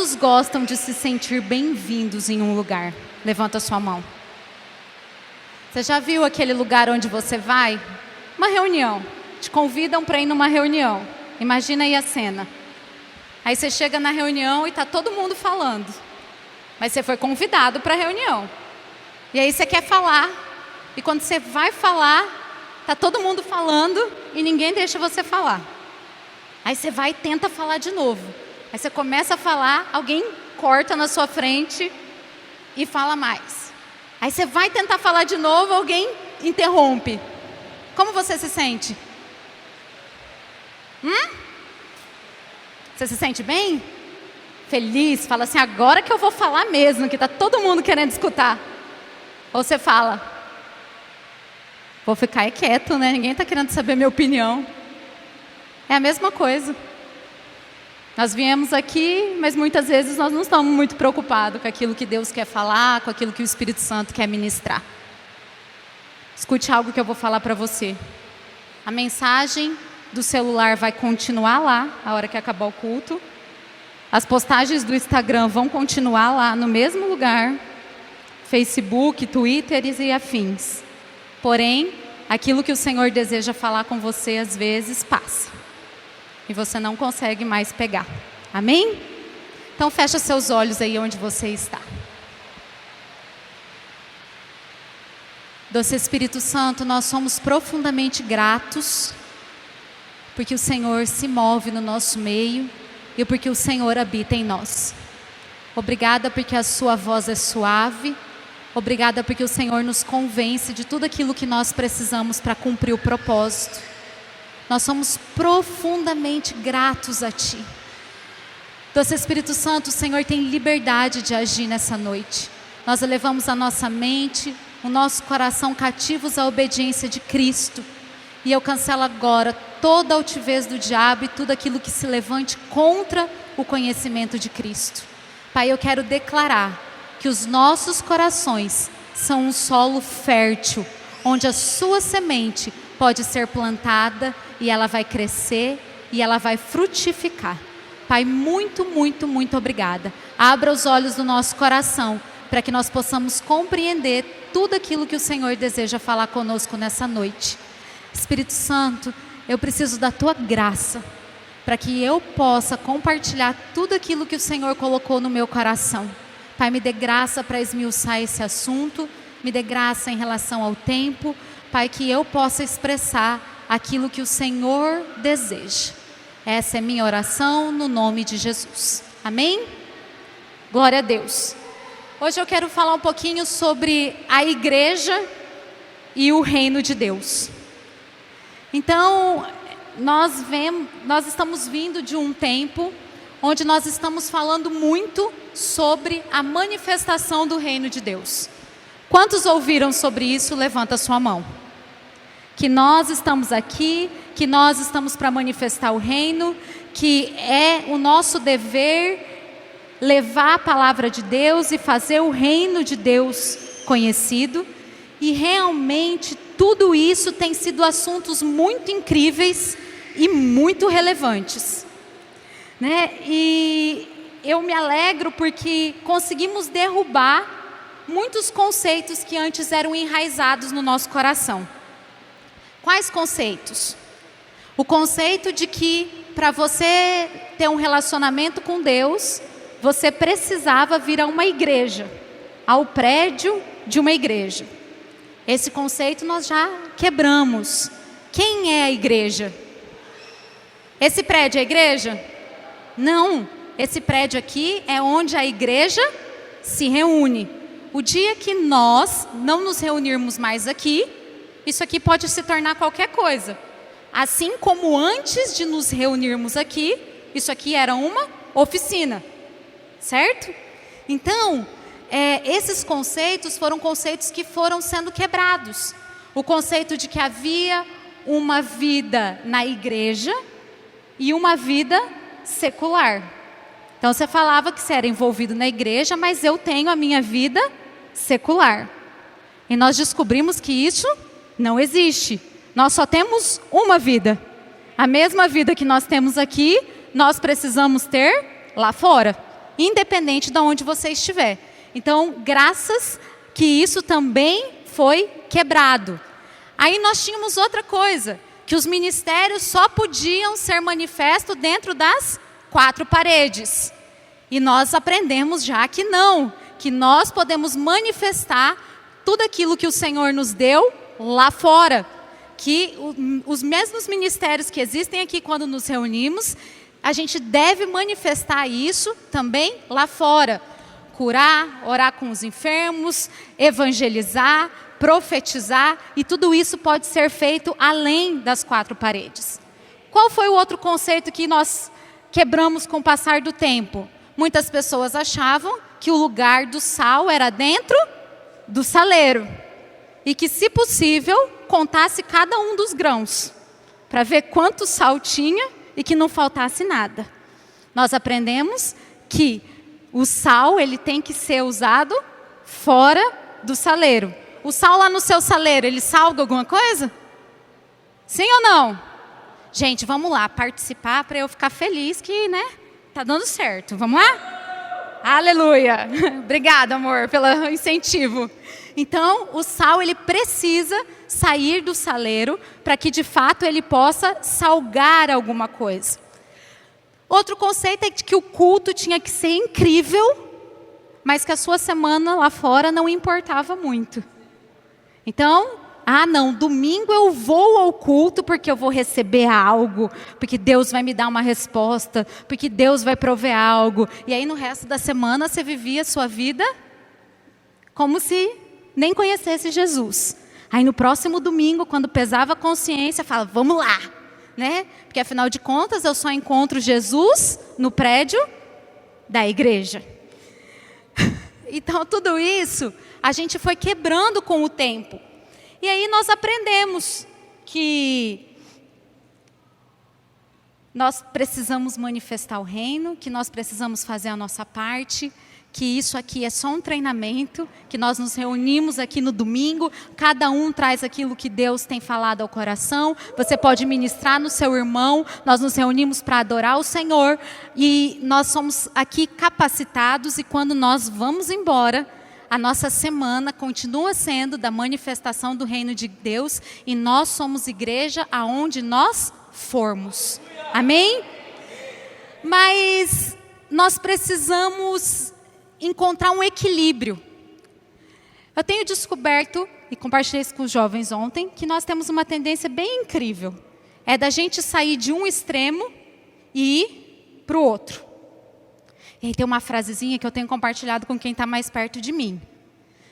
Quantos gostam de se sentir bem-vindos em um lugar? Levanta a sua mão. Você já viu aquele lugar onde você vai? Uma reunião. Te convidam para ir numa reunião. Imagina aí a cena. Aí você chega na reunião e está todo mundo falando. Mas você foi convidado para a reunião. E aí você quer falar. E quando você vai falar, está todo mundo falando e ninguém deixa você falar. Aí você vai e tenta falar de novo. Aí você começa a falar, alguém corta na sua frente e fala mais. Aí você vai tentar falar de novo, alguém interrompe. Como você se sente? Você se sente bem? Feliz? Fala assim, agora que eu vou falar mesmo, que está todo mundo querendo escutar. Ou você fala, vou ficar quieto, né? Ninguém está querendo saber minha opinião. É a mesma coisa. Nós viemos aqui, mas muitas vezes nós não estamos muito preocupados com aquilo que Deus quer falar, com aquilo que o Espírito Santo quer ministrar. Escute algo que eu vou falar para você. A mensagem do celular vai continuar lá, a hora que acabar o culto. As postagens do Instagram vão continuar lá no mesmo lugar. Facebook, Twitter e afins. Porém, aquilo que o Senhor deseja falar com você, às vezes, passa. E você não consegue mais pegar. Amém? Então, fecha seus olhos aí onde você está. Doce Espírito Santo, nós somos profundamente gratos porque o Senhor se move no nosso meio e porque o Senhor habita em nós. Obrigada porque a sua voz é suave. Obrigada porque o Senhor nos convence de tudo aquilo que nós precisamos para cumprir o propósito. Nós somos profundamente gratos a Ti. Doce Espírito Santo, o Senhor tem liberdade de agir nessa noite. Nós elevamos a nossa mente, o nosso coração cativos à obediência de Cristo. E eu cancelo agora toda a altivez do diabo e tudo aquilo que se levante contra o conhecimento de Cristo. Pai, eu quero declarar que os nossos corações são um solo fértil, onde a sua semente pode ser plantada e ela vai crescer e ela vai frutificar. Pai, muito, muito, muito obrigada. Abra os olhos do nosso coração para que nós possamos compreender tudo aquilo que o Senhor deseja falar conosco nessa noite. Espírito Santo, eu preciso da Tua graça para que eu possa compartilhar tudo aquilo que o Senhor colocou no meu coração. Pai, me dê graça para esmiuçar esse assunto, me dê graça em relação ao tempo, Pai, que eu possa expressar aquilo que o Senhor deseja. Essa é minha oração no nome de Jesus. Amém? Glória a Deus. Hoje eu quero falar um pouquinho sobre a igreja e o reino de Deus. Então, nós estamos vindo de um tempo onde nós estamos falando muito sobre a manifestação do reino de Deus. Quantos ouviram sobre isso? Levanta a sua mão. Que nós estamos aqui, que nós estamos para manifestar o reino, que é o nosso dever levar a palavra de Deus e fazer o reino de Deus conhecido. E realmente tudo isso tem sido assuntos muito incríveis e muito relevantes, né? E eu me alegro porque conseguimos derrubar muitos conceitos que antes eram enraizados no nosso coração. Quais conceitos? O conceito de que para você ter um relacionamento com Deus, você precisava vir a uma igreja, ao prédio de uma igreja. Esse conceito nós já quebramos. Quem é a igreja? Esse prédio é a igreja? Não, esse prédio aqui é onde a igreja se reúne. O dia que nós não nos reunirmos mais aqui, isso aqui pode se tornar qualquer coisa. Assim como antes de nos reunirmos aqui, isso aqui era uma oficina, certo? Então, esses conceitos foram conceitos que foram sendo quebrados. O conceito de que havia uma vida na igreja e uma vida secular. Então você falava que você era envolvido na igreja, mas eu tenho a minha vida secular. E nós descobrimos que isso não existe. Nós só temos uma vida. A mesma vida que nós temos aqui, nós precisamos ter lá fora. independente de onde você estiver. Então, graças que isso também foi quebrado. Aí nós tínhamos outra coisa, que os ministérios só podiam ser manifestos dentro das 4 paredes. E nós aprendemos já que não, que nós podemos manifestar tudo aquilo que o Senhor nos deu lá fora. Que os mesmos ministérios que existem aqui quando nos reunimos, a gente deve manifestar isso também lá fora. Curar, orar com os enfermos, evangelizar, profetizar, e tudo isso pode ser feito além das 4 paredes. Qual foi o outro conceito que nós quebramos com o passar do tempo? Muitas pessoas achavam que o lugar do sal era dentro do saleiro. E que, se possível, contasse cada um dos grãos, para ver quanto sal tinha e que não faltasse nada. Nós aprendemos que o sal, ele tem que ser usado fora do saleiro. O sal lá no seu saleiro, ele salga alguma coisa? Sim ou não? Gente, vamos lá, participar para eu ficar feliz que, né, tá dando certo. Vamos lá? Aleluia! Obrigada, amor, pelo incentivo. Então, o sal, ele precisa sair do saleiro para que, de fato, ele possa salgar alguma coisa. Outro conceito é de que o culto tinha que ser incrível, mas que a sua semana lá fora não importava muito. Então, não, domingo eu vou ao culto porque eu vou receber algo, porque Deus vai me dar uma resposta, porque Deus vai prover algo. E aí, no resto da semana, você vivia a sua vida como se nem conhecesse Jesus. Aí no próximo domingo, quando pesava a consciência, fala, vamos lá, né? Porque afinal de contas, eu só encontro Jesus no prédio da igreja. Então, tudo isso, a gente foi quebrando com o tempo. E aí nós aprendemos que nós precisamos manifestar o reino, que nós precisamos fazer a nossa parte, que isso aqui é só um treinamento, que nós nos reunimos aqui no domingo, cada um traz aquilo que Deus tem falado ao coração, você pode ministrar no seu irmão, nós nos reunimos para adorar o Senhor, e nós somos aqui capacitados, e quando nós vamos embora, a nossa semana continua sendo da manifestação do reino de Deus, e nós somos igreja aonde nós formos. Amém? Mas nós precisamos encontrar um equilíbrio. Eu tenho descoberto, e compartilhei isso com os jovens ontem, que nós temos uma tendência bem incrível. É da gente sair de um extremo e ir para o outro. E aí tem uma frasezinha que eu tenho compartilhado com quem está mais perto de mim.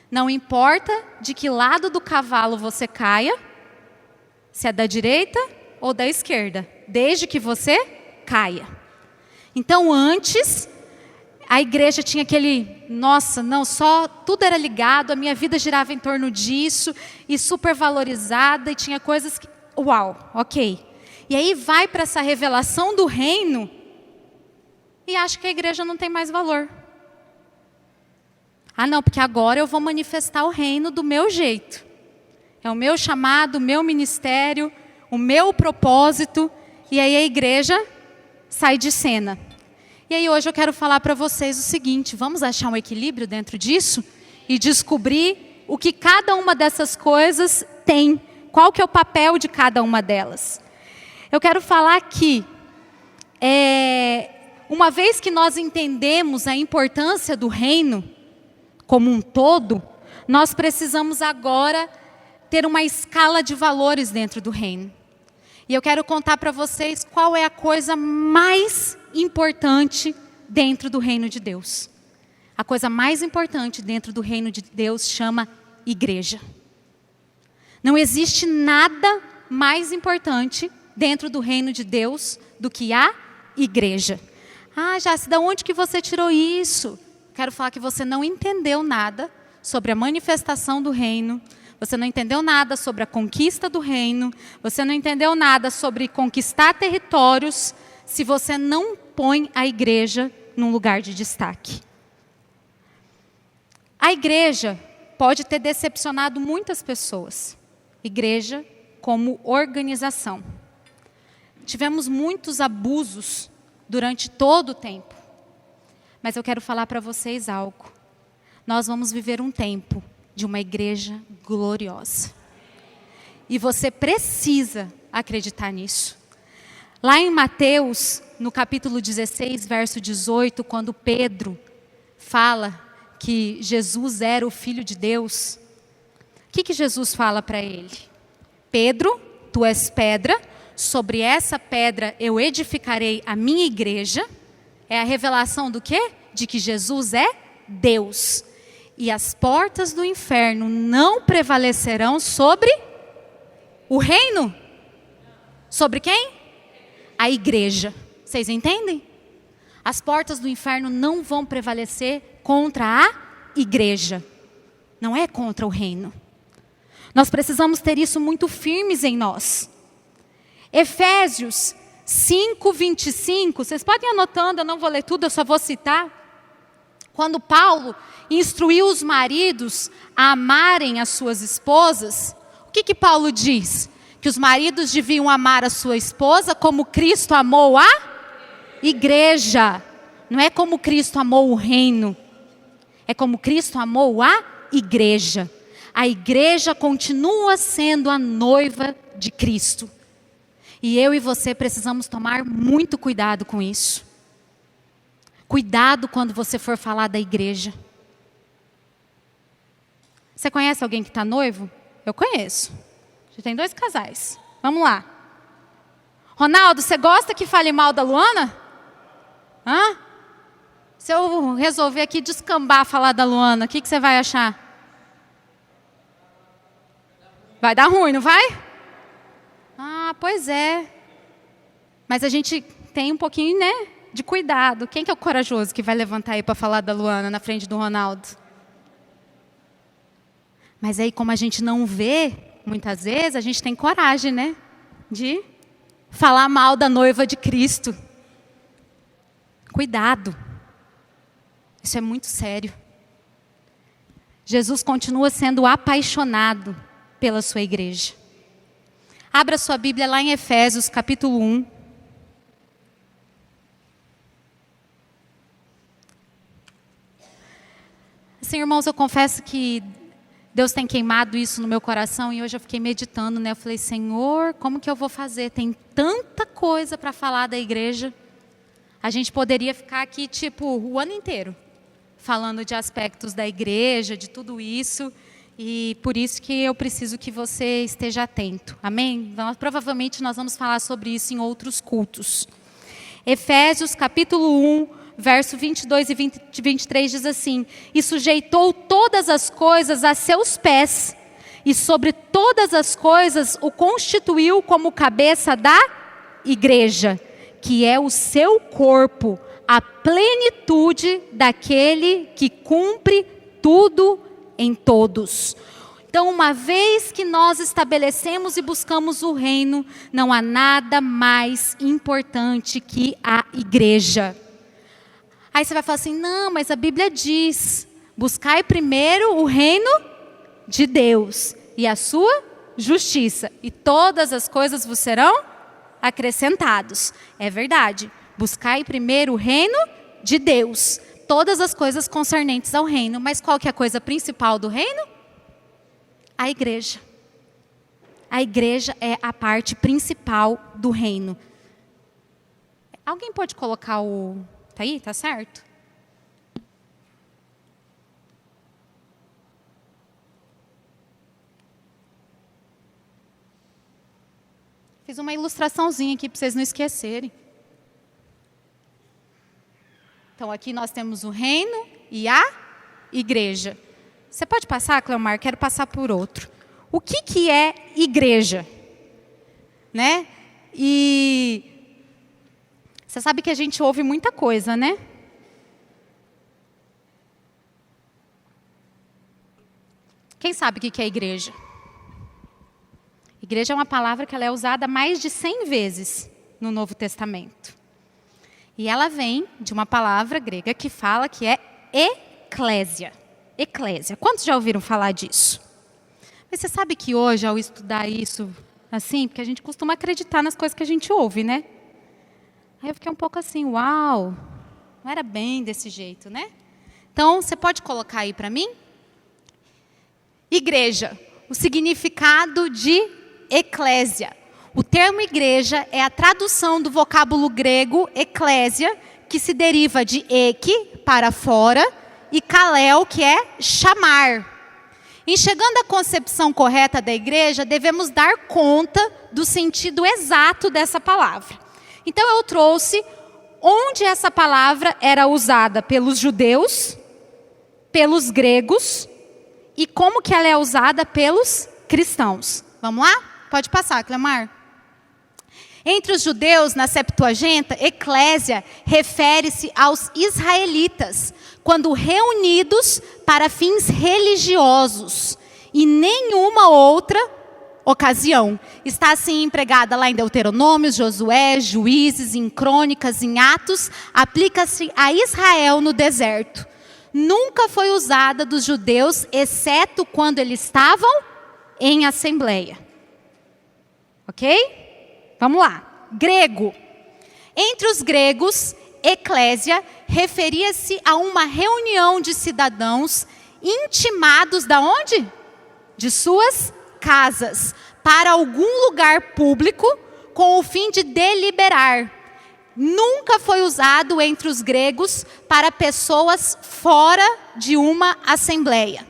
Não importa de que lado do cavalo você caia, se é da direita ou da esquerda, desde que você caia. Então antes, a igreja tinha aquele, nossa, não, só tudo era ligado, a minha vida girava em torno disso, e super valorizada, e tinha coisas que, uau, ok. E aí vai para essa revelação do reino, e acha que a igreja não tem mais valor. Não, porque agora eu vou manifestar o reino do meu jeito. É o meu chamado, o meu ministério, o meu propósito, e aí a igreja sai de cena. E aí hoje eu quero falar para vocês o seguinte, vamos achar um equilíbrio dentro disso e descobrir o que cada uma dessas coisas tem, qual que é o papel de cada uma delas. Eu quero falar que, uma vez que nós entendemos a importância do reino como um todo, nós precisamos agora ter uma escala de valores dentro do reino. E eu quero contar para vocês qual é a coisa mais importante dentro do reino de Deus. A coisa mais importante dentro do reino de Deus chama igreja. Não existe nada mais importante dentro do reino de Deus do que a igreja. Jace, de onde que você tirou isso? Quero falar que você não entendeu nada sobre a manifestação do reino. Você não entendeu nada sobre a conquista do reino. Você não entendeu nada sobre conquistar territórios se você não põe a igreja num lugar de destaque. A igreja pode ter decepcionado muitas pessoas. Igreja como organização. Tivemos muitos abusos durante todo o tempo. Mas eu quero falar para vocês algo. Nós vamos viver um tempo de uma igreja gloriosa. E você precisa acreditar nisso. Lá em Mateus, no capítulo 16, verso 18, quando Pedro fala que Jesus era o Filho de Deus, o que Jesus fala para ele? Pedro, tu és pedra, sobre essa pedra eu edificarei a minha igreja. É a revelação do quê? De que Jesus é Deus. E as portas do inferno não prevalecerão sobre o reino. Sobre quem? A igreja. Vocês entendem? As portas do inferno não vão prevalecer contra a igreja. Não é contra o reino. Nós precisamos ter isso muito firmes em nós. Efésios 5:25, vocês podem ir anotando, eu não vou ler tudo, eu só vou citar. Quando Paulo instruiu os maridos a amarem as suas esposas, o que Paulo diz? Que os maridos deviam amar a sua esposa como Cristo amou a igreja. Não é como Cristo amou o reino, é como Cristo amou a igreja. A igreja continua sendo a noiva de Cristo. E eu e você precisamos tomar muito cuidado com isso. Cuidado quando você for falar da igreja. Você conhece alguém que está noivo? Eu conheço. Já tem 2 casais. Vamos lá. Ronaldo, você gosta que fale mal da Luana? Hã? Se eu resolver aqui descambar falar da Luana, o que você vai achar? Vai dar ruim, não vai? Ah, pois é. Mas a gente tem um pouquinho, né, de cuidado. Quem que é o corajoso que vai levantar aí para falar da Luana na frente do Ronaldo? Mas aí, como a gente não vê, muitas vezes, a gente tem coragem, né, de falar mal da noiva de Cristo. Cuidado. Isso é muito sério. Jesus continua sendo apaixonado pela sua igreja. Abra sua Bíblia lá em Efésios, capítulo 1. Assim, irmãos, eu confesso que Deus tem queimado isso no meu coração e hoje eu fiquei meditando, né? Eu falei, Senhor, como que eu vou fazer? Tem tanta coisa para falar da igreja. A gente poderia ficar aqui, tipo, o ano inteiro, falando de aspectos da igreja, de tudo isso. E por isso que eu preciso que você esteja atento. Amém? Provavelmente nós vamos falar sobre isso em outros cultos. Efésios capítulo 1, verso 22 e 23 diz assim: E sujeitou todas as coisas a seus pés, e sobre todas as coisas o constituiu como cabeça da igreja, que é o seu corpo, a plenitude daquele que cumpre tudo em todos. Então, uma vez que nós estabelecemos e buscamos o reino, não há nada mais importante que a igreja. Aí você vai falar assim, não, mas a Bíblia diz, buscai primeiro o reino de Deus e a sua justiça, e todas as coisas vos serão acrescentados. É verdade, buscai primeiro o reino de Deus, todas as coisas concernentes ao reino. Mas qual que é a coisa principal do reino? A igreja. A igreja é a parte principal do reino. Alguém pode colocar o... Tá aí? Tá certo? Fiz uma ilustraçãozinha aqui para vocês não esquecerem. Então, aqui nós temos o reino e a igreja. Você pode passar, Cleomar? Quero passar por outro. O que é igreja? Né? E você sabe que a gente ouve muita coisa, né? Quem sabe o que é igreja? Igreja é uma palavra que ela é usada mais de 100 vezes no Novo Testamento. E ela vem de uma palavra grega que fala que é eclésia. Eclésia. Quantos já ouviram falar disso? Mas você sabe que hoje, ao estudar isso, assim, porque a gente costuma acreditar nas coisas que a gente ouve, né? Aí eu fiquei um pouco assim, uau, Não era bem desse jeito, né? Então, você pode colocar aí para mim? Igreja, o significado de eclésia. O termo igreja é a tradução do vocábulo grego eclésia, que se deriva de ek, para fora, e kaleo, que é chamar. Em chegando à concepção correta da igreja, devemos dar conta do sentido exato dessa palavra. Então eu trouxe onde essa palavra era usada pelos judeus, pelos gregos e como que ela é usada pelos cristãos. Vamos lá? Pode passar, Clemar. Entre os judeus, na Septuaginta, eclésia refere-se aos israelitas, quando reunidos para fins religiosos, e nenhuma outra ocasião. Está assim empregada lá em Deuteronômio, Josué, Juízes, em Crônicas, em Atos, aplica-se a Israel no deserto. Nunca foi usada dos judeus, exceto quando eles estavam em assembleia. Ok? Vamos lá. Grego. Entre os gregos, eclésia referia-se a uma reunião de cidadãos intimados da onde? De suas casas, para algum lugar público, com o fim de deliberar. Nunca foi usado entre os gregos para pessoas fora de uma assembleia.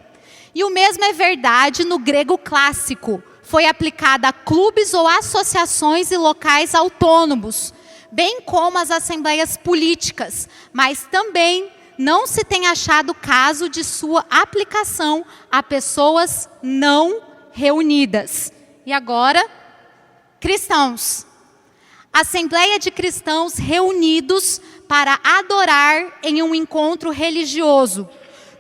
E o mesmo é verdade no grego clássico. Foi aplicada a clubes ou associações e locais autônomos, bem como as assembleias políticas, mas também não se tem achado caso de sua aplicação a pessoas não reunidas. E agora, cristãos. Assembleia de cristãos reunidos para adorar em um encontro religioso.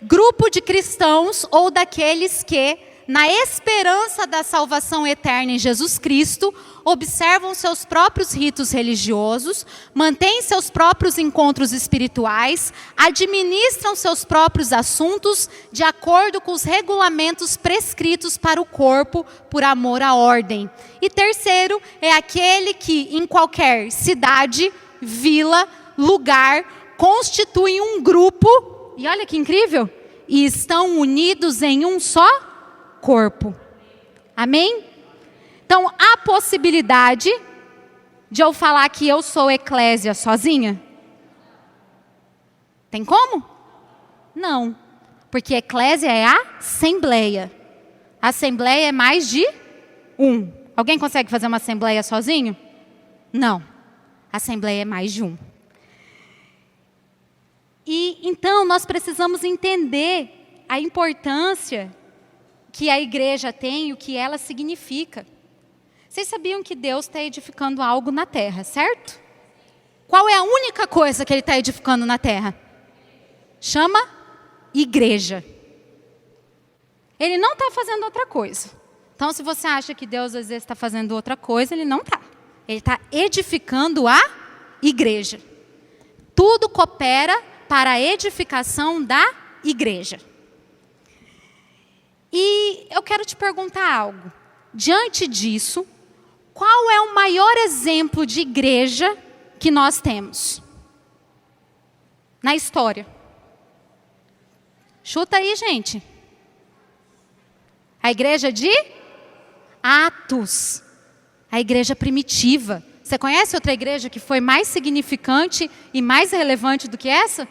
Grupo de cristãos ou daqueles que, na esperança da salvação eterna em Jesus Cristo, observam seus próprios ritos religiosos, mantêm seus próprios encontros espirituais, administram seus próprios assuntos de acordo com os regulamentos prescritos para o corpo por amor à ordem. E terceiro, é aquele que em qualquer cidade, vila, lugar, constitui um grupo, e olha que incrível, e estão unidos em um só corpo. Amém? Então, há possibilidade de eu falar que eu sou eclésia sozinha? Tem como? Não. Porque eclésia é a assembleia. A assembleia é mais de um. Alguém consegue fazer uma assembleia sozinho? Não. A assembleia é mais de um. E então nós precisamos entender a importância que a igreja tem e o que ela significa. Vocês sabiam que Deus está edificando algo na terra, certo? Qual é a única coisa que Ele está edificando na terra? Chama igreja. Ele não está fazendo outra coisa. Então, se você acha que Deus às vezes está fazendo outra coisa, Ele não está. Ele está edificando a igreja. Tudo coopera para a edificação da igreja. E eu quero te perguntar algo. Diante disso, qual é o maior exemplo de igreja que nós temos na história? Chuta aí, gente. A igreja de Atos. A igreja primitiva. Você conhece outra igreja que foi mais significante e mais relevante do que essa?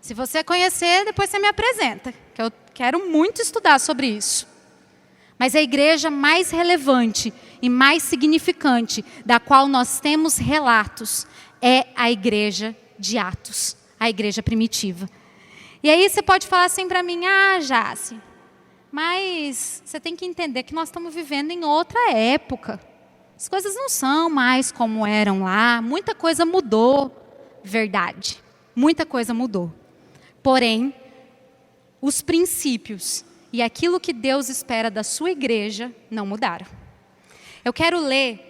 Se você conhecer, depois você me apresenta, que eu quero muito estudar sobre isso. Mas a igreja mais relevante e mais significante, da qual nós temos relatos, é a igreja de Atos, a igreja primitiva. E aí você pode falar assim para mim, Jace, mas você tem que entender que nós estamos vivendo em outra época. As coisas não são mais como eram lá, muita coisa mudou, verdade, muita coisa mudou. Porém, os princípios e aquilo que Deus espera da sua igreja não mudaram. Eu quero ler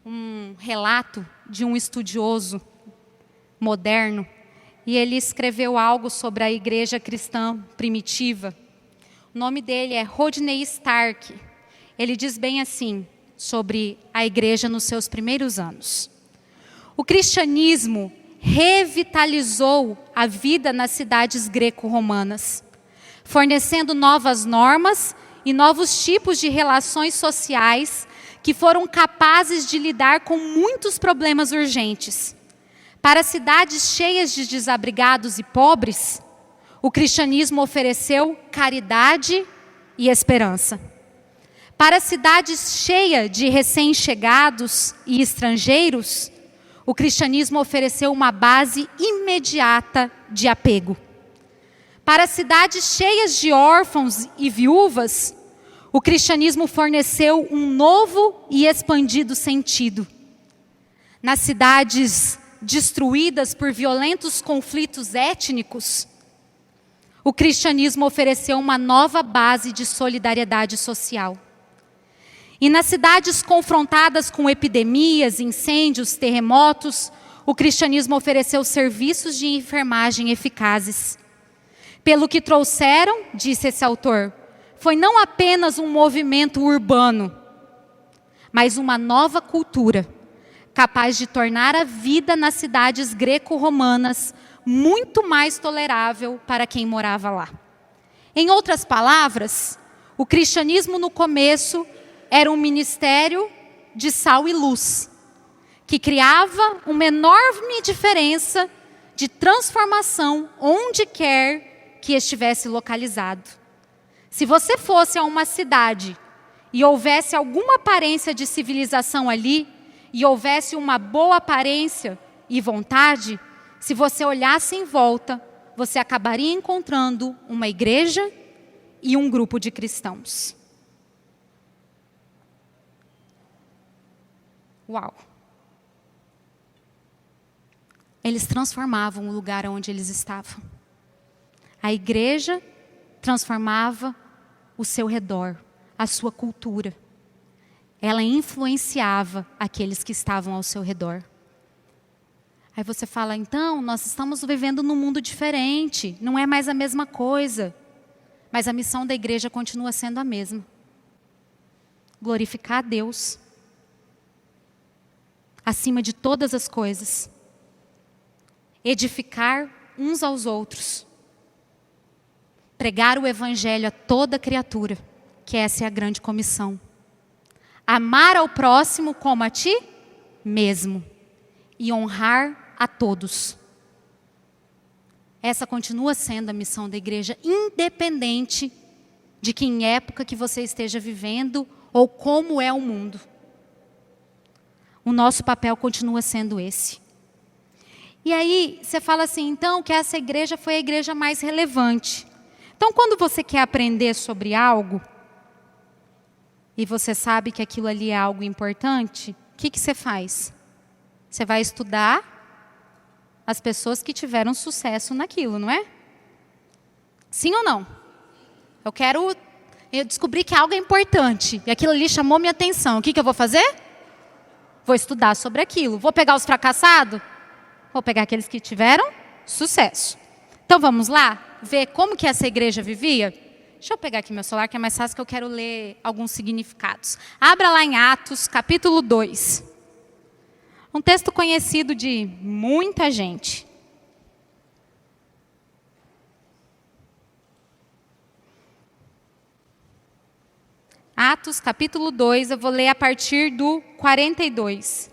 um relato de um estudioso moderno, e ele escreveu algo sobre a igreja cristã primitiva. O nome dele é Rodney Stark. Ele diz bem assim sobre a igreja nos seus primeiros anos. O cristianismo revitalizou a vida nas cidades greco-romanas, fornecendo novas normas e novos tipos de relações sociais que foram capazes de lidar com muitos problemas urgentes. Para cidades cheias de desabrigados e pobres, o cristianismo ofereceu caridade e esperança. Para cidades cheias de recém-chegados e estrangeiros, o cristianismo ofereceu uma base imediata de apego. Para cidades cheias de órfãos e viúvas, o cristianismo forneceu um novo e expandido sentido. Nas cidades destruídas por violentos conflitos étnicos, o cristianismo ofereceu uma nova base de solidariedade social. E nas cidades confrontadas com epidemias, incêndios, terremotos, o cristianismo ofereceu serviços de enfermagem eficazes. Pelo que trouxeram, disse esse autor, foi não apenas um movimento urbano, mas uma nova cultura, capaz de tornar a vida nas cidades greco-romanas muito mais tolerável para quem morava lá. Em outras palavras, o cristianismo no começo era um ministério de sal e luz, que criava uma enorme diferença de transformação onde quer que estivesse localizado. Se você fosse a uma cidade e houvesse alguma aparência de civilização ali, e houvesse uma boa aparência e vontade, se você olhasse em volta, você acabaria encontrando uma igreja e um grupo de cristãos. Uau! Eles transformavam o lugar onde eles estavam. A igreja transformava o seu redor, a sua cultura. Ela influenciava aqueles que estavam ao seu redor. Aí você fala, então, nós estamos vivendo num mundo diferente, não é mais a mesma coisa. Mas a missão da igreja continua sendo a mesma. Glorificar a Deus acima de todas as coisas. Edificar uns aos outros. Pregar o evangelho a toda criatura, que essa é a grande comissão. Amar ao próximo como a ti mesmo. E honrar a todos. Essa continua sendo a missão da igreja, independente de que em época que você esteja vivendo ou como é o mundo. O nosso papel continua sendo esse. E aí, você fala assim, então, que essa igreja foi a igreja mais relevante. Então, quando você quer aprender sobre algo, e você sabe que aquilo ali é algo importante, o que você faz? Você vai estudar as pessoas que tiveram sucesso naquilo, não é? Sim ou não? Eu descobri que algo é importante, e aquilo ali chamou minha atenção. O que eu vou fazer? Vou estudar sobre aquilo. Vou pegar os fracassados? Vou pegar aqueles que tiveram sucesso. Então vamos lá ver como que essa igreja vivia? Deixa eu pegar aqui meu celular, que é mais fácil, que eu quero ler alguns significados. Abra lá em Atos, capítulo 2. Um texto conhecido de muita gente. Atos, capítulo 2, eu vou ler a partir do 42.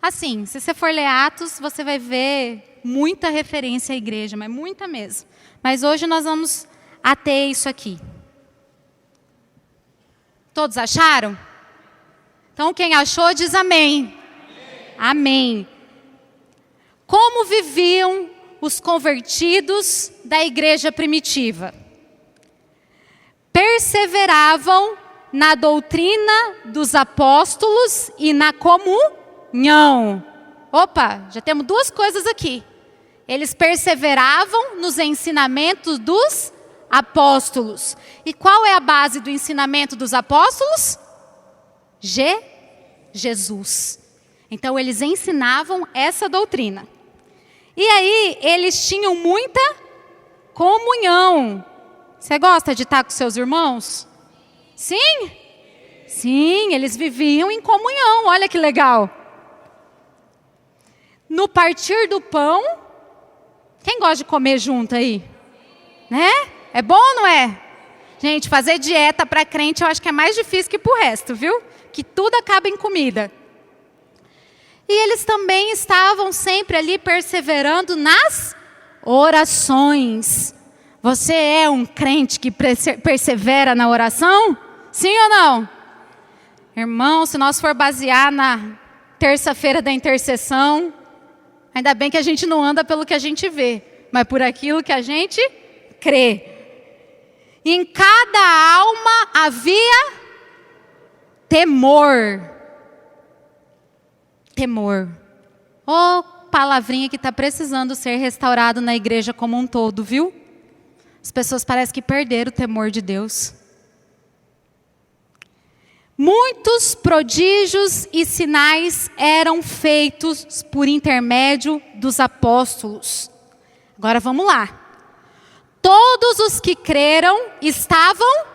Assim, se você for ler Atos, você vai ver muita referência à igreja, mas muita mesmo. Mas hoje nós vamos até isso aqui. Todos acharam? Então quem achou diz amém. Amém. Como viviam os convertidos da igreja primitiva? Perseveravam na doutrina dos apóstolos e na comunhão. Opa, já temos duas coisas aqui. Eles perseveravam nos ensinamentos dos apóstolos. E qual é a base do ensinamento dos apóstolos? Jesus. Então eles ensinavam essa doutrina. E aí eles tinham muita comunhão. Você gosta de estar com seus irmãos? Sim? Sim, eles viviam em comunhão, olha que legal. no partir do pão. Quem gosta de comer junto aí? Né? É bom ou não é? Gente, fazer dieta para crente eu acho que é mais difícil que para o resto, viu? Que tudo acaba em comida. E eles também estavam sempre ali perseverando nas orações. Você é um crente que persevera na oração? Sim ou não? Irmão, se nós for basear na terça-feira da intercessão, ainda bem que a gente não anda pelo que a gente vê, mas por aquilo que a gente crê. E em cada alma havia temor. Temor. Ô, palavrinha que está precisando ser restaurado na igreja como um todo, viu? As pessoas parecem que perderam o temor de Deus. Muitos prodígios e sinais eram feitos por intermédio dos apóstolos. Agora vamos lá. Todos os que creram estavam...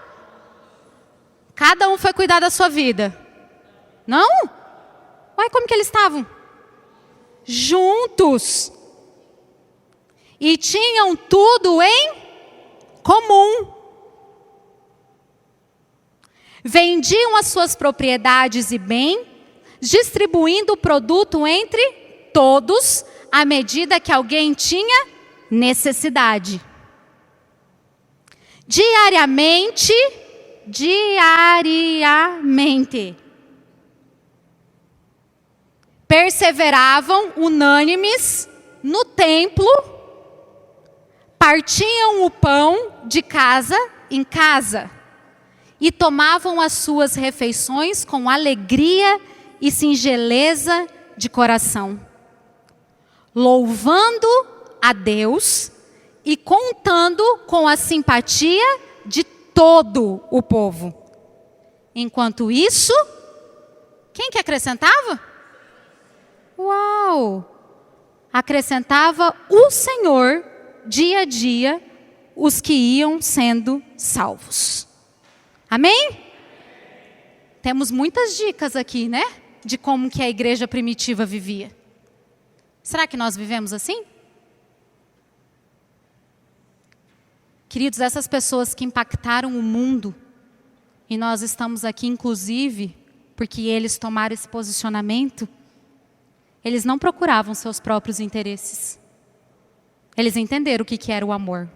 Cada um foi cuidar da sua vida. Não? Ué, como que eles estavam? Juntos. E tinham tudo em comum. Vendiam as suas propriedades e bem, distribuindo o produto entre todos, à medida que alguém tinha necessidade. Diariamente, perseveravam unânimes no templo, partiam o pão de casa em casa e tomavam as suas refeições com alegria e singeleza de coração, louvando a Deus e contando com a simpatia de todo o povo. Enquanto isso, quem que acrescentava? Uau! Acrescentava o Senhor dia a dia os que iam sendo salvos. Amém? Temos muitas dicas aqui, né? De como que a igreja primitiva vivia. Será que nós vivemos assim? Queridos, essas pessoas que impactaram o mundo, e nós estamos aqui inclusive porque eles tomaram esse posicionamento, eles não procuravam seus próprios interesses. Eles entenderam o que era o amor.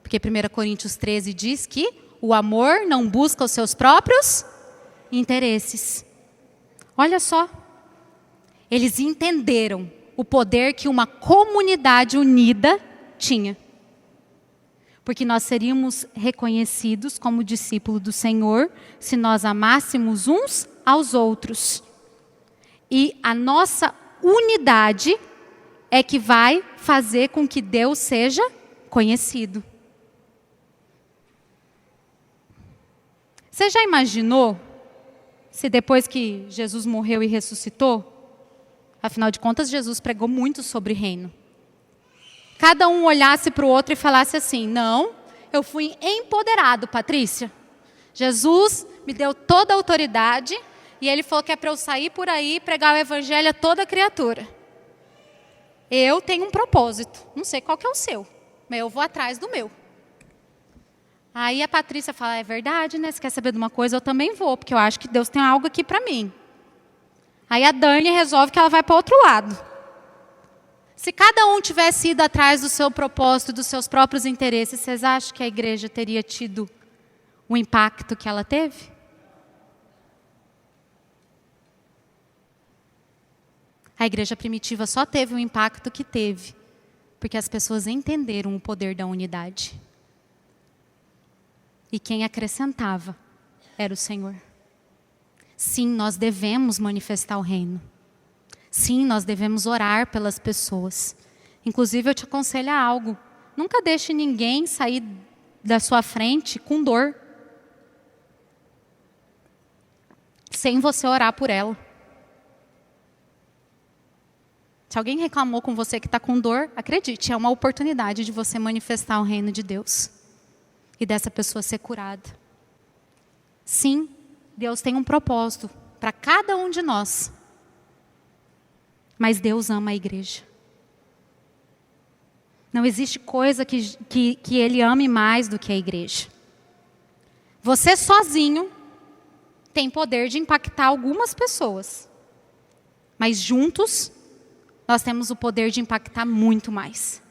Porque 1 Coríntios 13 diz que o amor não busca os seus próprios interesses. Olha só. Eles entenderam o poder que uma comunidade unida tinha. Porque nós seríamos reconhecidos como discípulos do Senhor se nós amássemos uns aos outros. E a nossa unidade é que vai fazer com que Deus seja conhecido. Você já imaginou se depois que Jesus morreu e ressuscitou, afinal de contas Jesus pregou muito sobre reino, cada um olhasse para o outro e falasse assim: não, eu fui empoderado, Patrícia. Jesus me deu toda a autoridade e Ele falou que é para eu sair por aí e pregar o evangelho a toda criatura. Eu tenho um propósito, não sei qual que é o seu, mas eu vou atrás do meu. Aí a Patrícia fala: é verdade, né? Você quer saber de uma coisa? Eu também vou, porque eu acho que Deus tem algo aqui para mim. Aí a Dani resolve que ela vai para o outro lado. Se cada um tivesse ido atrás do seu propósito, dos seus próprios interesses, vocês acham que a igreja teria tido o impacto que ela teve? A igreja primitiva só teve o impacto que teve, porque as pessoas entenderam o poder da unidade. E quem acrescentava era o Senhor. Sim, nós devemos manifestar o reino. Sim, nós devemos orar pelas pessoas. Inclusive, eu te aconselho a algo. Nunca deixe ninguém sair da sua frente com dor, sem você orar por ela. Se alguém reclamou com você que está com dor, acredite, é uma oportunidade de você manifestar o reino de Deus. E dessa pessoa ser curada. Sim, Deus tem um propósito para cada um de nós. Mas Deus ama a igreja. Não existe coisa que Ele ame mais do que a igreja. Você sozinho tem poder de impactar algumas pessoas. Mas juntos, nós temos o poder de impactar muito mais.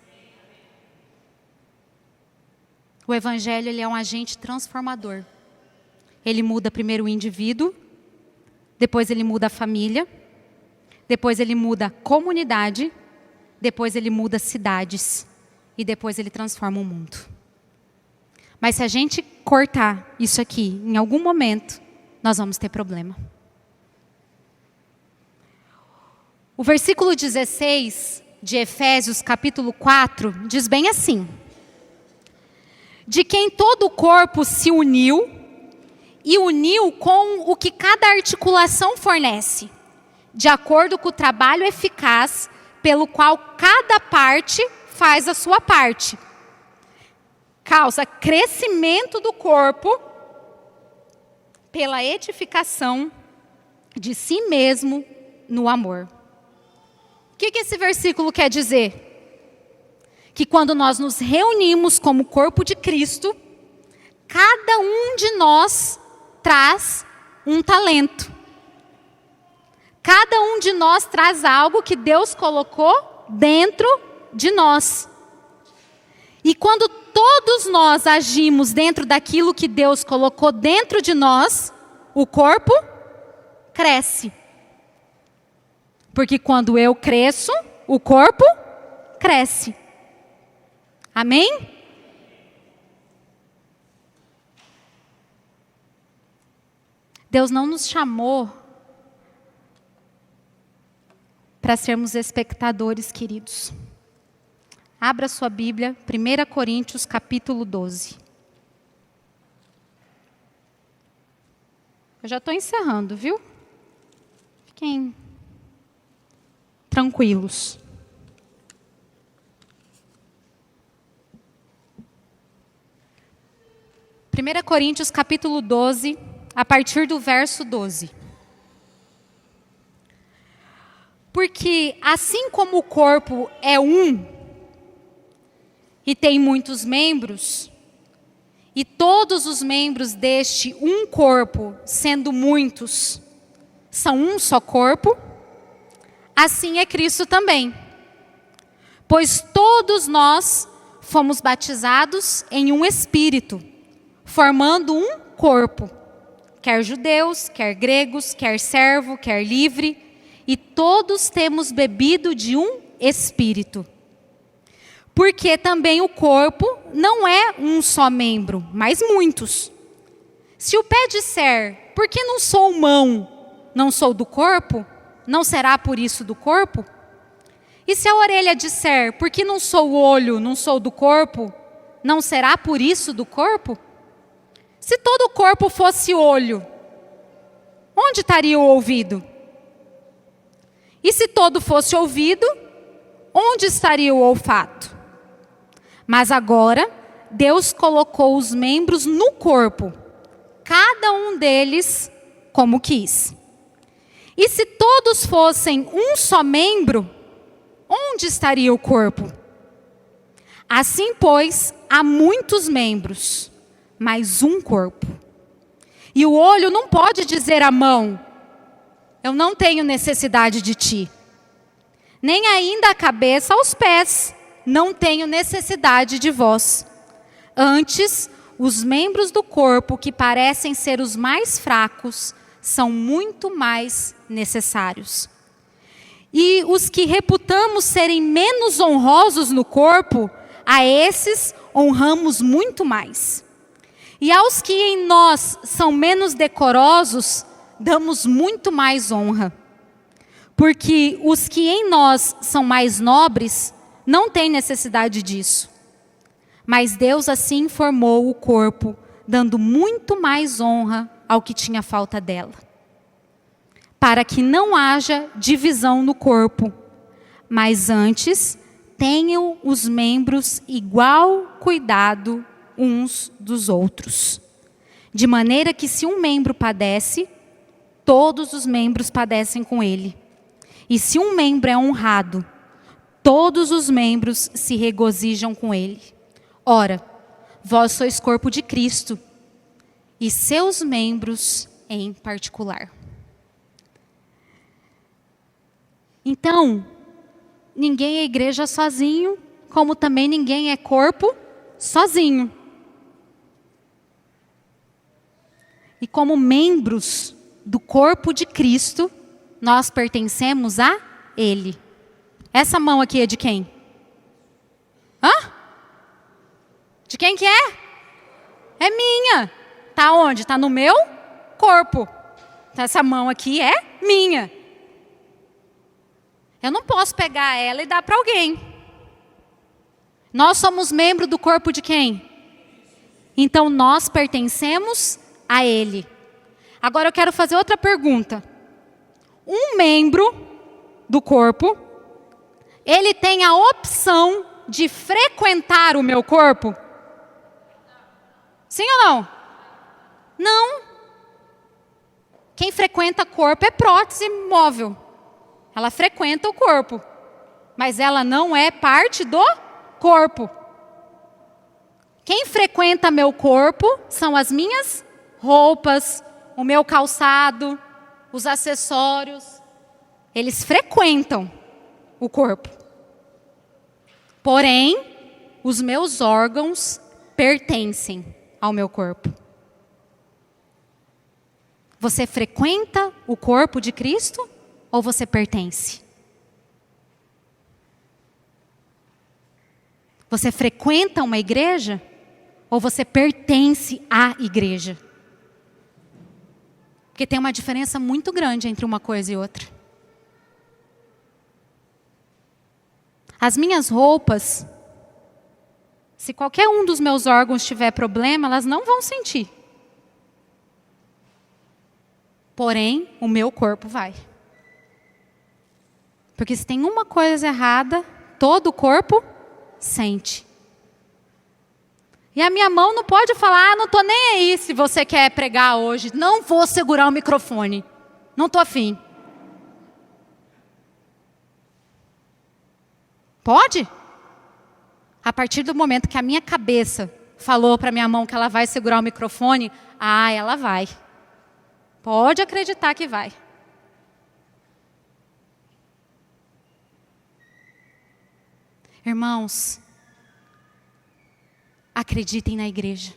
O Evangelho, ele é um agente transformador. Ele muda primeiro o indivíduo, depois ele muda a família, depois ele muda a comunidade, depois ele muda cidades e depois ele transforma o mundo. Mas se a gente cortar isso aqui, em algum momento, nós vamos ter problema. O versículo 16 de Efésios, capítulo 4, diz bem assim: de quem todo o corpo se uniu, e uniu com o que cada articulação fornece, de acordo com o trabalho eficaz, pelo qual cada parte faz a sua parte. Causa crescimento do corpo pela edificação de si mesmo no amor. O que esse versículo quer dizer? Que quando nós nos reunimos como corpo de Cristo, cada um de nós traz um talento. Cada um de nós traz algo que Deus colocou dentro de nós. E quando todos nós agimos dentro daquilo que Deus colocou dentro de nós, o corpo cresce. Porque quando eu cresço, o corpo cresce. Amém? Deus não nos chamou para sermos espectadores, queridos. Abra sua Bíblia, 1 Coríntios, capítulo 12. Eu já estou encerrando, viu? Fiquem tranquilos. Primeira Coríntios, capítulo 12, a partir do verso 12. Porque assim como o corpo é um, e tem muitos membros, e todos os membros deste um corpo, sendo muitos, são um só corpo, assim é Cristo também. Pois todos nós fomos batizados em um Espírito, formando um corpo, quer judeus, quer gregos, quer servo, quer livre, e todos temos bebido de um Espírito. Porque também o corpo não é um só membro, mas muitos. Se o pé disser, por que não sou mão, não sou do corpo, não será por isso do corpo? E se a orelha disser, por que não sou olho, não sou do corpo, não será por isso do corpo? Se todo o corpo fosse olho, onde estaria o ouvido? E se todo fosse ouvido, onde estaria o olfato? Mas agora, Deus colocou os membros no corpo, cada um deles como quis. E se todos fossem um só membro, onde estaria o corpo? Assim, pois, há muitos membros, mas um corpo. E o olho não pode dizer à mão, eu não tenho necessidade de ti. Nem ainda a cabeça aos pés, não tenho necessidade de vós. Antes, os membros do corpo que parecem ser os mais fracos, são muito mais necessários. E os que reputamos serem menos honrosos no corpo, a esses honramos muito mais. E aos que em nós são menos decorosos, damos muito mais honra. Porque os que em nós são mais nobres, não têm necessidade disso. Mas Deus assim formou o corpo, dando muito mais honra ao que tinha falta dela. Para que não haja divisão no corpo, mas antes tenham os membros igual cuidado uns dos outros. De maneira que se um membro padece, todos os membros padecem com ele. E se um membro é honrado, todos os membros se regozijam com ele. Ora, vós sois corpo de Cristo, e seus membros em particular. Então, ninguém é igreja sozinho, como também ninguém é corpo sozinho. E como membros do corpo de Cristo, nós pertencemos a Ele. Essa mão aqui é de quem? Hã? De quem que é? É minha. Tá onde? Tá no meu corpo. Essa mão aqui é minha. Eu não posso pegar ela e dar para alguém. Nós somos membro do corpo de quem? Então nós pertencemos a Ele. Agora eu quero fazer outra pergunta. Um membro do corpo, ele tem a opção de frequentar o meu corpo? Sim ou não? Não. Quem frequenta corpo é prótese móvel. Ela frequenta o corpo, mas ela não é parte do corpo. Quem frequenta meu corpo são as minhas roupas, o meu calçado, os acessórios. Eles frequentam o corpo. Porém, os meus órgãos pertencem ao meu corpo. Você frequenta o corpo de Cristo ou você pertence? Você frequenta uma igreja ou você pertence à igreja? Porque tem uma diferença muito grande entre uma coisa e outra. As minhas roupas, se qualquer um dos meus órgãos tiver problema, elas não vão sentir. Porém, o meu corpo vai. Porque se tem uma coisa errada, todo o corpo sente. E a minha mão não pode falar, não estou nem aí se você quer pregar hoje. Não vou segurar o microfone. Não estou afim. Pode? A partir do momento que a minha cabeça falou para a minha mão que ela vai segurar o microfone, ela vai. Pode acreditar que vai. Irmãos, acreditem na igreja.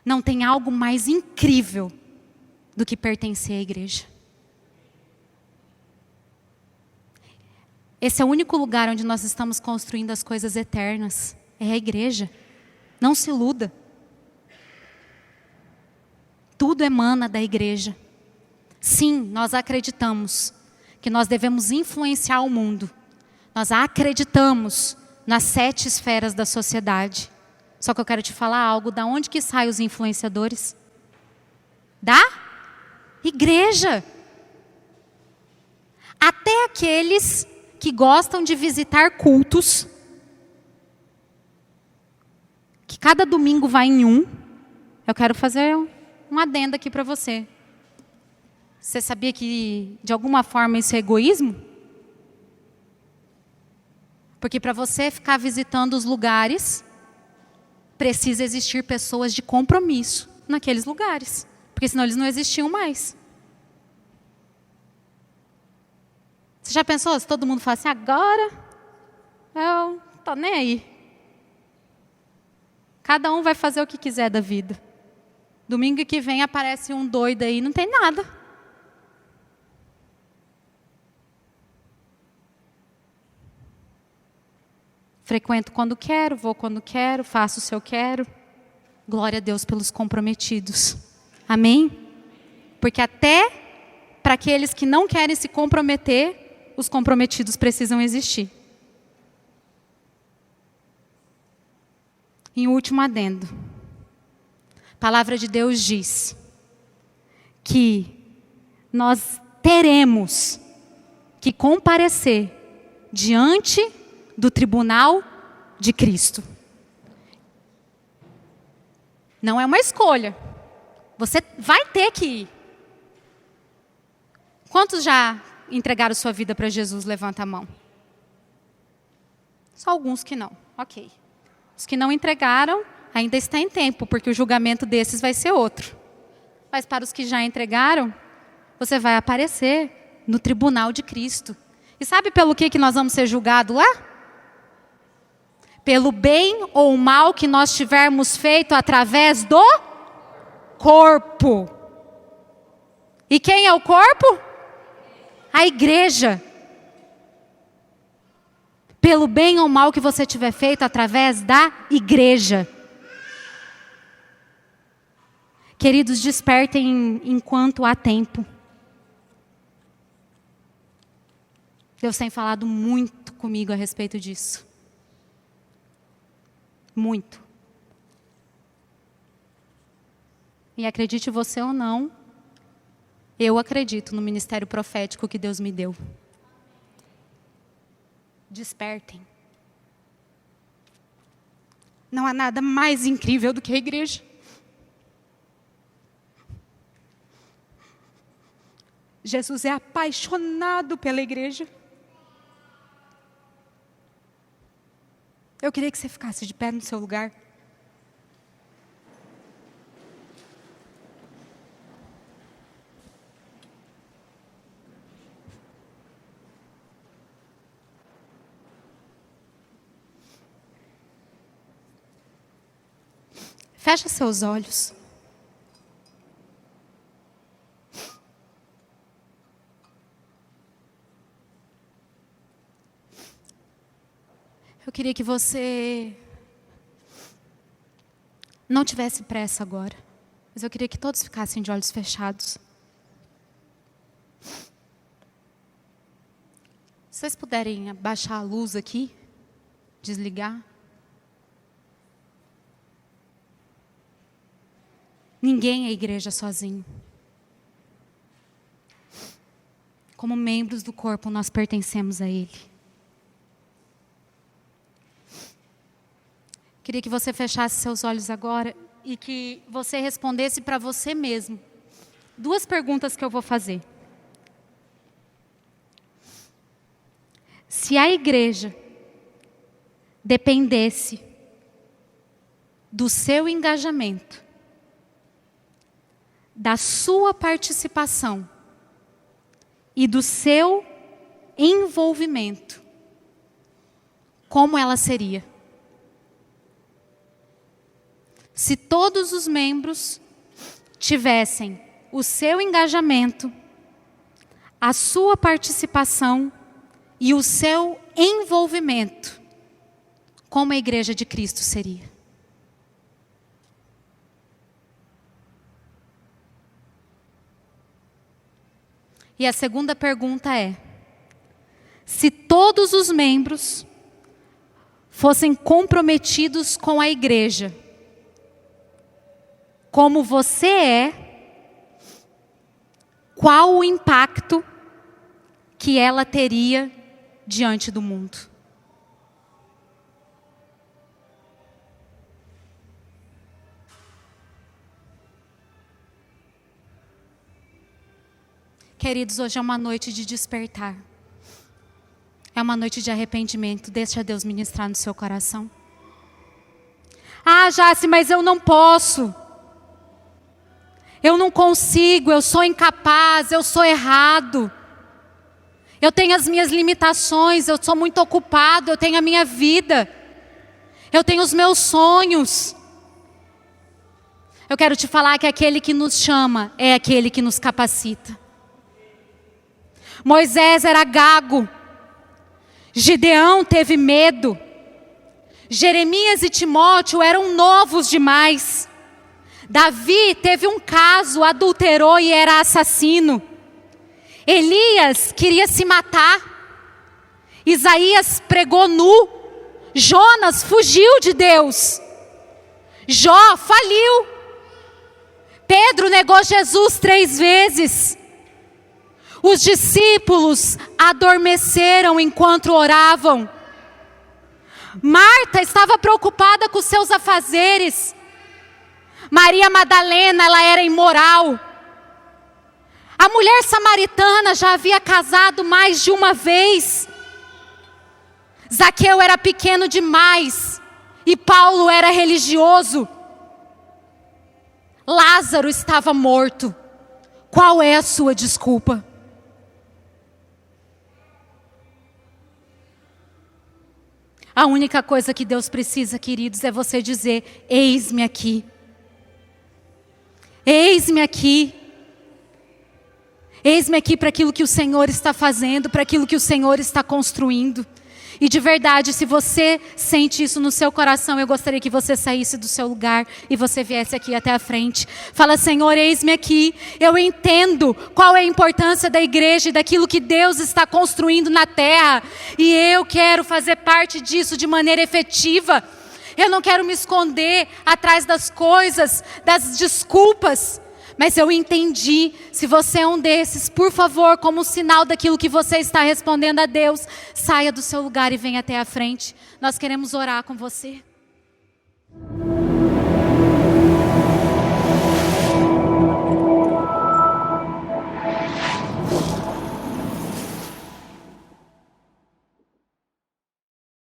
Não tem algo mais incrível do que pertencer à igreja. Esse é o único lugar onde nós estamos construindo as coisas eternas. É a igreja. Não se iluda. Tudo emana da igreja. Sim, nós acreditamos que nós devemos influenciar o mundo. Nós acreditamos nas 7 esferas da sociedade. Só que eu quero te falar algo. Da onde que saem os influenciadores? Da igreja. Até aqueles que gostam de visitar cultos, que cada domingo vai em um. Eu quero fazer um adendo aqui para você. Você sabia que de alguma forma isso é egoísmo? Porque para você ficar visitando os lugares, precisa existir pessoas de compromisso naqueles lugares. Porque senão eles não existiam mais. Você já pensou se todo mundo fala assim, agora eu não estou nem aí. Cada um vai fazer o que quiser da vida. Domingo que vem aparece um doido aí, não tem nada. Frequento quando quero, vou quando quero, faço se eu quero. Glória a Deus pelos comprometidos. Amém? Porque até para aqueles que não querem se comprometer, os comprometidos precisam existir. Em último adendo. A palavra de Deus diz que nós teremos que comparecer diante do tribunal de Cristo. Não é uma escolha. Você vai ter que ir. Quantos já entregaram sua vida para Jesus? Levanta a mão. Só alguns que não. Ok. Os que não entregaram, ainda está em tempo, porque o julgamento desses vai ser outro. Mas para os que já entregaram, você vai aparecer no tribunal de Cristo. E sabe pelo que nós vamos ser julgados lá? Pelo bem ou o mal que nós tivermos feito através do corpo. E quem é o corpo? A igreja. Pelo bem ou mal que você tiver feito através da igreja. Queridos, despertem enquanto há tempo. Deus tem falado muito comigo a respeito disso. Muito. E acredite você ou não, eu acredito no ministério profético que Deus me deu. Despertem. Não há nada mais incrível do que a igreja. Jesus é apaixonado pela igreja. Eu queria que você ficasse de pé no seu lugar. Fecha seus olhos. Eu queria que você não tivesse pressa agora, mas eu queria que todos ficassem de olhos fechados. Se vocês puderem abaixar a luz aqui, desligar. Ninguém é igreja sozinho. Como membros do corpo, nós pertencemos a Ele. Queria que você fechasse seus olhos agora e que você respondesse para você mesmo 2 perguntas que eu vou fazer. Se a igreja dependesse do seu engajamento, da sua participação e do seu envolvimento, como ela seria? Se todos os membros tivessem o seu engajamento, a sua participação e o seu envolvimento, como a igreja de Cristo seria? E a segunda pergunta é: se todos os membros fossem comprometidos com a igreja, como você é, qual o impacto que ela teria diante do mundo? Queridos, hoje é uma noite de despertar. É uma noite de arrependimento. Deixa Deus ministrar no seu coração. Ah, Jace, mas eu não posso. Eu não consigo, eu sou incapaz, eu sou errado. Eu tenho as minhas limitações, eu sou muito ocupado, eu tenho a minha vida. Eu tenho os meus sonhos. Eu quero te falar que aquele que nos chama é aquele que nos capacita. Moisés era gago. Gideão teve medo. Jeremias e Timóteo eram novos demais. Davi teve um caso, adulterou e era assassino. Elias queria se matar. Isaías pregou nu. Jonas fugiu de Deus. Jó faliu. Pedro negou Jesus 3 vezes. Os discípulos adormeceram enquanto oravam. Marta estava preocupada com seus afazeres. Maria Madalena, ela era imoral. A mulher samaritana já havia casado mais de uma vez. Zaqueu era pequeno demais e Paulo era religioso. Lázaro estava morto. Qual é a sua desculpa? A única coisa que Deus precisa, queridos, é você dizer: eis-me aqui. Eis-me aqui. Eis-me aqui para aquilo que o Senhor está fazendo, para aquilo que o Senhor está construindo. E de verdade, se você sente isso no seu coração, eu gostaria que você saísse do seu lugar e você viesse aqui até a frente. Fala: Senhor, eis-me aqui. Eu entendo qual é a importância da igreja e daquilo que Deus está construindo na terra. E eu quero fazer parte disso de maneira efetiva. Eu não quero me esconder atrás das coisas, das desculpas. Mas eu entendi. Se você é um desses, por favor, como sinal daquilo que você está respondendo a Deus, saia do seu lugar e venha até a frente. Nós queremos orar com você.